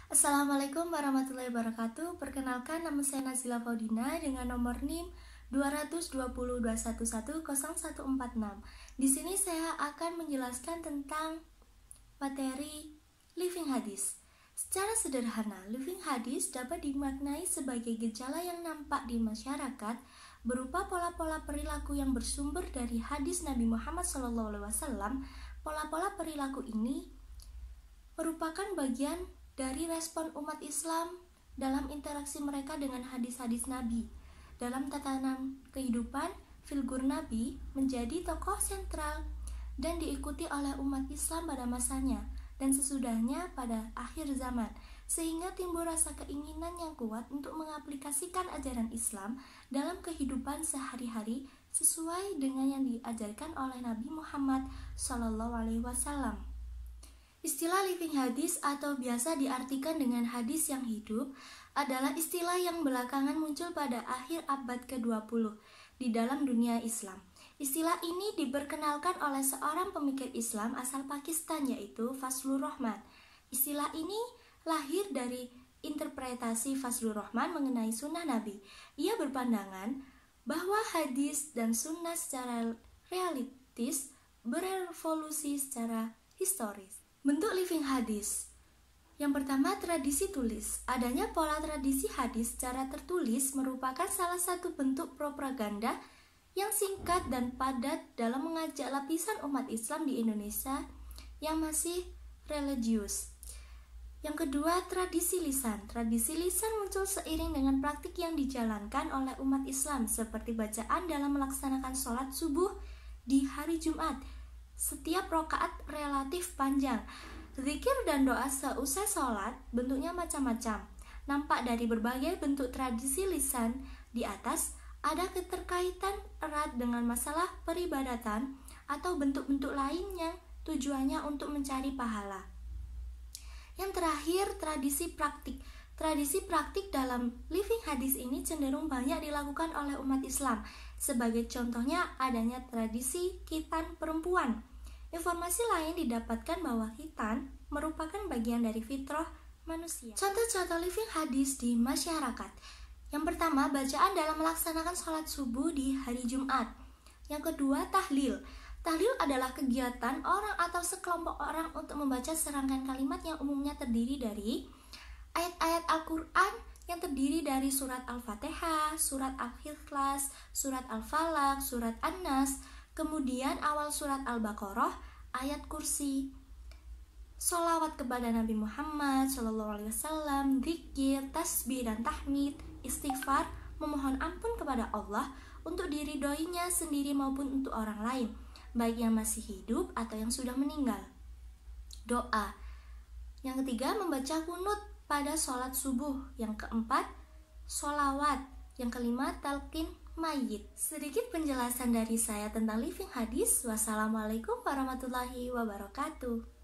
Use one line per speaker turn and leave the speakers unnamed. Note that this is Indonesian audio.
Assalamualaikum warahmatullahi wabarakatuh. Perkenalkan, nama saya Nazila Faudina dengan nomor NIM 22021101146. Di sini saya akan menjelaskan tentang materi living hadis. Secara sederhana, living hadis dapat dimaknai sebagai gejala yang nampak di masyarakat berupa pola-pola perilaku yang bersumber dari hadis Nabi Muhammad SAW. Pola-pola perilaku ini merupakan bagian dari respon umat Islam dalam interaksi mereka dengan hadis-hadis Nabi. Dalam tatanan kehidupan, figur Nabi menjadi tokoh sentral dan diikuti oleh umat Islam pada masanya dan sesudahnya pada akhir zaman, sehingga timbul rasa keinginan yang kuat untuk mengaplikasikan ajaran Islam dalam kehidupan sehari-hari sesuai dengan yang diajarkan oleh Nabi Muhammad SAW. Istilah living hadis atau biasa diartikan dengan hadis yang hidup adalah istilah yang belakangan muncul pada akhir abad ke-20 di dalam dunia Islam. Istilah ini diperkenalkan oleh seorang pemikir Islam asal Pakistan, yaitu Fazlur Rahman. Istilah ini lahir dari interpretasi Fazlur Rahman mengenai sunnah Nabi. Ia berpandangan bahwa hadis dan sunnah secara realistis berevolusi secara historis. Bentuk living hadis. Yang pertama, tradisi tulis. Adanya pola tradisi hadis secara tertulis merupakan salah satu bentuk propaganda yang singkat dan padat dalam mengajak lapisan umat Islam di Indonesia yang masih religius. Yang kedua, tradisi lisan. Tradisi lisan muncul seiring dengan praktik yang dijalankan oleh umat Islam seperti bacaan dalam melaksanakan sholat subuh di hari Jumat. Setiap rakaat relatif panjang. Zikir dan doa seusai sholat bentuknya macam-macam. Nampak dari berbagai bentuk tradisi lisan di atas, ada keterkaitan erat dengan masalah peribadatan atau bentuk-bentuk lain yang tujuannya untuk mencari pahala. Yang terakhir, tradisi praktik. Tradisi praktik dalam living hadis ini cenderung banyak dilakukan oleh umat Islam. Sebagai contohnya, adanya tradisi khitan perempuan. Informasi lain didapatkan bahwa khitan merupakan bagian dari fitrah manusia. Contoh-contoh living hadis di masyarakat. Yang pertama, bacaan dalam melaksanakan sholat subuh di hari Jumat. Yang kedua, tahlil. Tahlil adalah kegiatan orang atau sekelompok orang untuk membaca serangkaian kalimat yang umumnya terdiri dari ayat-ayat Al-Quran yang terdiri dari surat Al-Fatihah, surat Al-Ikhlas, surat Al-Falaq, surat An-Nas, kemudian awal surat Al-Baqarah, ayat kursi, sholawat kepada Nabi Muhammad SAW, zikir, tasbih dan tahmid, istighfar, memohon ampun kepada Allah untuk diridhoinya sendiri maupun untuk orang lain, baik yang masih hidup atau yang sudah meninggal. Doa. Yang ketiga, membaca kunut pada sholat subuh. Yang keempat, sholawat. Yang kelima, talqin mayit. Sedikit penjelasan dari saya tentang living hadis. Wassalamualaikum warahmatullahi wabarakatuh.